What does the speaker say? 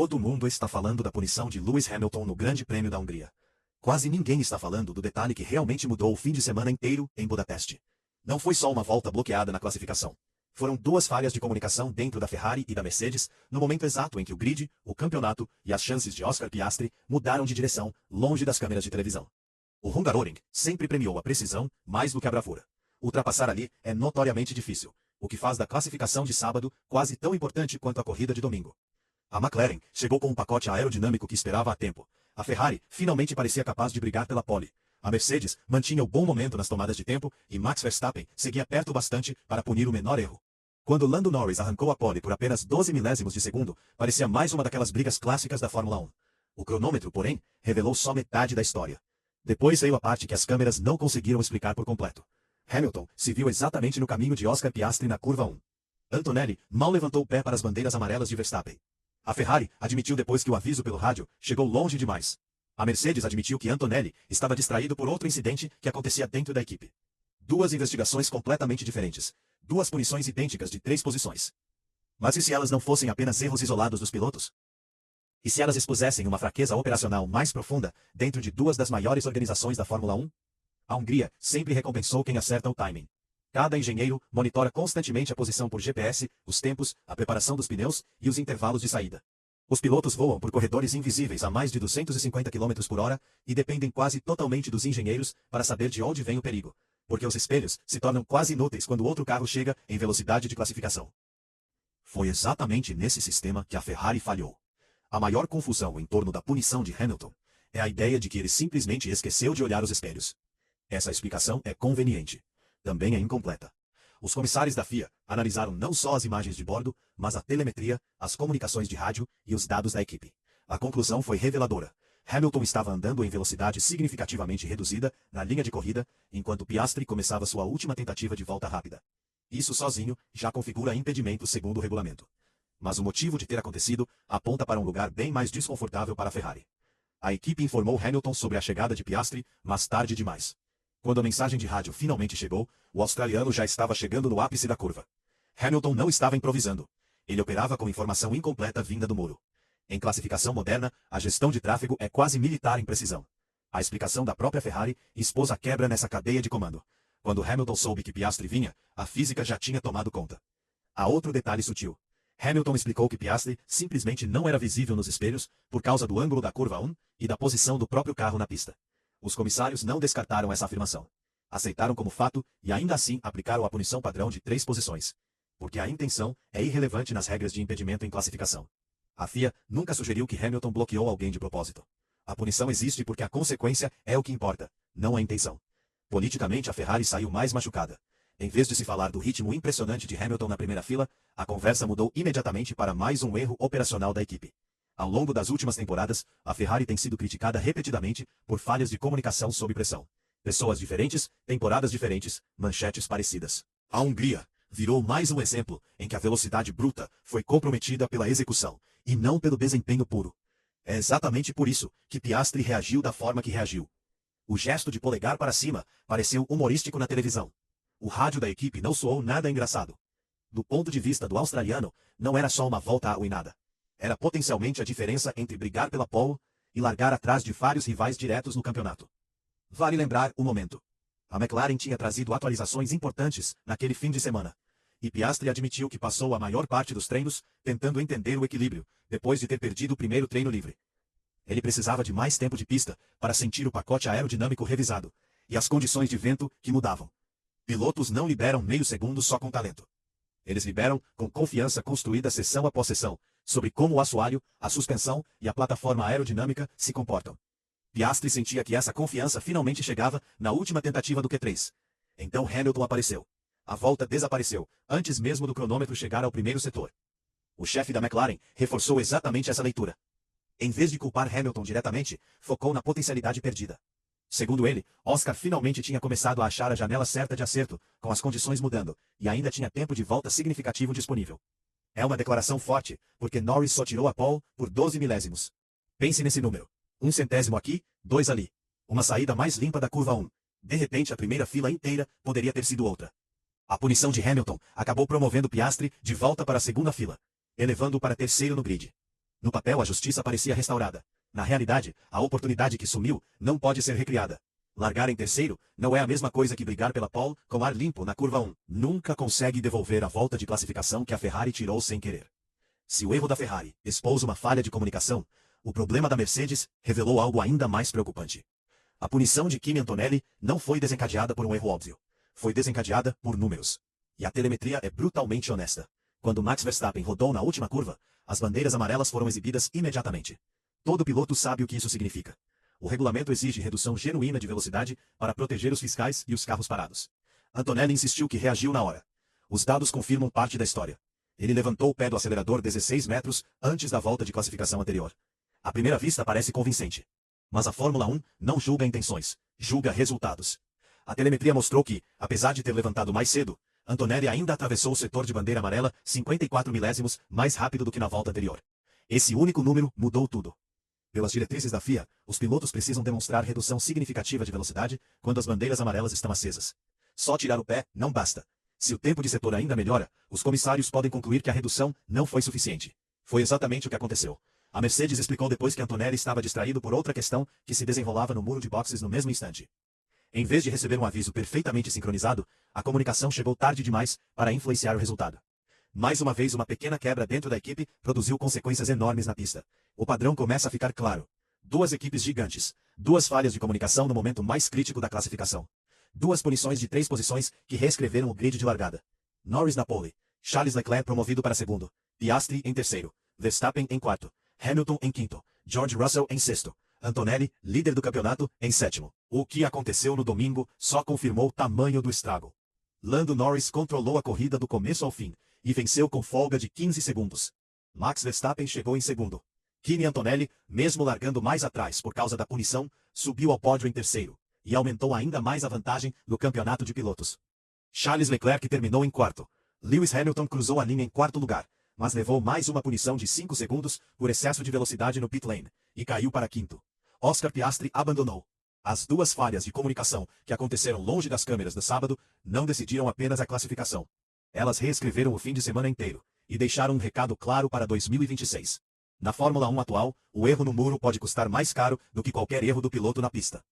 Todo mundo está falando da punição de Lewis Hamilton no Grande Prêmio da Hungria. Quase ninguém está falando do detalhe que realmente mudou o fim de semana inteiro em Budapeste. Não foi só uma volta bloqueada na classificação. Foram duas falhas de comunicação dentro da Ferrari e da Mercedes, no momento exato em que o grid, o campeonato e as chances de Oscar Piastri mudaram de direção, longe das câmeras de televisão. O Hungaroring sempre premiou a precisão mais do que a bravura. Ultrapassar ali é notoriamente difícil, o que faz da classificação de sábado quase tão importante quanto a corrida de domingo. A McLaren chegou com um pacote aerodinâmico que esperava a tempo. A Ferrari finalmente parecia capaz de brigar pela pole. A Mercedes mantinha o bom momento nas tomadas de tempo e Max Verstappen seguia perto bastante para punir o menor erro. Quando Lando Norris arrancou a pole por apenas 12 milésimos de segundo, parecia mais uma daquelas brigas clássicas da Fórmula 1. O cronômetro, porém, revelou só metade da história. Depois veio a parte que as câmeras não conseguiram explicar por completo. Hamilton se viu exatamente no caminho de Oscar Piastri na curva 1. Antonelli mal levantou o pé para as bandeiras amarelas de Verstappen. A Ferrari admitiu depois que o aviso pelo rádio chegou longe demais. A Mercedes admitiu que Antonelli estava distraído por outro incidente que acontecia dentro da equipe. Duas investigações completamente diferentes. Duas punições idênticas de 3 posições. Mas e se elas não fossem apenas erros isolados dos pilotos? E se elas expusessem uma fraqueza operacional mais profunda dentro de duas das maiores organizações da Fórmula 1? A Hungria sempre recompensou quem acerta o timing. Cada engenheiro monitora constantemente a posição por GPS, os tempos, a preparação dos pneus e os intervalos de saída. Os pilotos voam por corredores invisíveis a mais de 250 km por hora e dependem quase totalmente dos engenheiros para saber de onde vem o perigo, porque os espelhos se tornam quase inúteis quando outro carro chega em velocidade de classificação. Foi exatamente nesse sistema que a Ferrari falhou. A maior confusão em torno da punição de Hamilton é a ideia de que ele simplesmente esqueceu de olhar os espelhos. Essa explicação é conveniente. Também é incompleta. Os comissários da FIA analisaram não só as imagens de bordo, mas a telemetria, as comunicações de rádio e os dados da equipe. A conclusão foi reveladora. Hamilton estava andando em velocidade significativamente reduzida na linha de corrida, enquanto Piastri começava sua última tentativa de volta rápida. Isso sozinho já configura impedimento segundo o regulamento. Mas o motivo de ter acontecido aponta para um lugar bem mais desconfortável para a Ferrari. A equipe informou Hamilton sobre a chegada de Piastri, mas tarde demais. Quando a mensagem de rádio finalmente chegou, o australiano já estava chegando no ápice da curva. Hamilton não estava improvisando. Ele operava com informação incompleta vinda do muro. Em classificação moderna, a gestão de tráfego é quase militar em precisão. A explicação da própria Ferrari expôs a quebra nessa cadeia de comando. Quando Hamilton soube que Piastri vinha, a física já tinha tomado conta. Há outro detalhe sutil. Hamilton explicou que Piastri simplesmente não era visível nos espelhos por causa do ângulo da curva 1 e da posição do próprio carro na pista. Os comissários não descartaram essa afirmação. Aceitaram como fato e ainda assim aplicaram a punição padrão de 3 posições. Porque a intenção é irrelevante nas regras de impedimento em classificação. A FIA nunca sugeriu que Hamilton bloqueou alguém de propósito. A punição existe porque a consequência é o que importa, não a intenção. Politicamente a Ferrari saiu mais machucada. Em vez de se falar do ritmo impressionante de Hamilton na primeira fila, a conversa mudou imediatamente para mais um erro operacional da equipe. Ao longo das últimas temporadas, a Ferrari tem sido criticada repetidamente por falhas de comunicação sob pressão. Pessoas diferentes, temporadas diferentes, manchetes parecidas. A Hungria virou mais um exemplo em que a velocidade bruta foi comprometida pela execução, e não pelo desempenho puro. É exatamente por isso que Piastri reagiu da forma que reagiu. O gesto de polegar para cima pareceu humorístico na televisão. O rádio da equipe não soou nada engraçado. Do ponto de vista do australiano, não era só uma volta arruinada. Era potencialmente a diferença entre brigar pela pole e largar atrás de vários rivais diretos no campeonato. Vale lembrar o momento. A McLaren tinha trazido atualizações importantes naquele fim de semana. E Piastri admitiu que passou a maior parte dos treinos tentando entender o equilíbrio, depois de ter perdido o primeiro treino livre. Ele precisava de mais tempo de pista para sentir o pacote aerodinâmico revisado, e as condições de vento que mudavam. Pilotos não liberam meio segundo só com talento. Eles liberam com confiança construída sessão após sessão, sobre como o assoalho, a suspensão e a plataforma aerodinâmica se comportam. Piastri sentia que essa confiança finalmente chegava na última tentativa do Q3. Então Hamilton apareceu. A volta desapareceu, antes mesmo do cronômetro chegar ao primeiro setor. O chefe da McLaren reforçou exatamente essa leitura. Em vez de culpar Hamilton diretamente, focou na potencialidade perdida. Segundo ele, Oscar finalmente tinha começado a achar a janela certa de acerto, com as condições mudando, e ainda tinha tempo de volta significativo disponível. É uma declaração forte, porque Norris só tirou a pole por 12 milésimos. Pense nesse número. 1 centésimo aqui, 2 ali. Uma saída mais limpa da curva 1. De repente a primeira fila inteira poderia ter sido outra. A punição de Hamilton acabou promovendo Piastri de volta para a segunda fila, elevando-o para terceiro no grid. No papel a justiça parecia restaurada. Na realidade, a oportunidade que sumiu não pode ser recriada. Largar em terceiro não é a mesma coisa que brigar pela pole com ar limpo na curva 1. Nunca consegue devolver a volta de classificação que a Ferrari tirou sem querer. Se o erro da Ferrari expôs uma falha de comunicação, o problema da Mercedes revelou algo ainda mais preocupante. A punição de Kimi Antonelli não foi desencadeada por um erro óbvio. Foi desencadeada por números. E a telemetria é brutalmente honesta. Quando Max Verstappen rodou na última curva, as bandeiras amarelas foram exibidas imediatamente. Todo piloto sabe o que isso significa. O regulamento exige redução genuína de velocidade para proteger os fiscais e os carros parados. Antonelli insistiu que reagiu na hora. Os dados confirmam parte da história. Ele levantou o pé do acelerador 16 metros antes da volta de classificação anterior. À primeira vista parece convincente. Mas a Fórmula 1 não julga intenções, julga resultados. A telemetria mostrou que, apesar de ter levantado mais cedo, Antonelli ainda atravessou o setor de bandeira amarela 54 milésimos mais rápido do que na volta anterior. Esse único número mudou tudo. Pelas diretrizes da FIA, os pilotos precisam demonstrar redução significativa de velocidade quando as bandeiras amarelas estão acesas. Só tirar o pé não basta. Se o tempo de setor ainda melhora, os comissários podem concluir que a redução não foi suficiente. Foi exatamente o que aconteceu. A Mercedes explicou depois que Antonelli estava distraído por outra questão que se desenrolava no muro de boxes no mesmo instante. Em vez de receber um aviso perfeitamente sincronizado, a comunicação chegou tarde demais para influenciar o resultado. Mais uma vez, uma pequena quebra dentro da equipe produziu consequências enormes na pista. O padrão começa a ficar claro. Duas equipes gigantes. Duas falhas de comunicação no momento mais crítico da classificação. Duas punições de 3 posições que reescreveram o grid de largada. Norris na pole. Charles Leclerc promovido para segundo. Piastri em terceiro. Verstappen em quarto. Hamilton em quinto. George Russell em sexto. Antonelli, líder do campeonato, em sétimo. O que aconteceu no domingo só confirmou o tamanho do estrago. Lando Norris controlou a corrida do começo ao fim e venceu com folga de 15 segundos. Max Verstappen chegou em segundo. Kimi Antonelli, mesmo largando mais atrás por causa da punição, subiu ao pódio em terceiro e aumentou ainda mais a vantagem no campeonato de pilotos. Charles Leclerc terminou em quarto. Lewis Hamilton cruzou a linha em quarto lugar, mas levou mais uma punição de 5 segundos por excesso de velocidade no pit lane e caiu para quinto. Oscar Piastri abandonou. As duas falhas de comunicação que aconteceram longe das câmeras no sábado não decidiram apenas a classificação. Elas reescreveram o fim de semana inteiro e deixaram um recado claro para 2026. Na Fórmula 1 atual, o erro no muro pode custar mais caro do que qualquer erro do piloto na pista.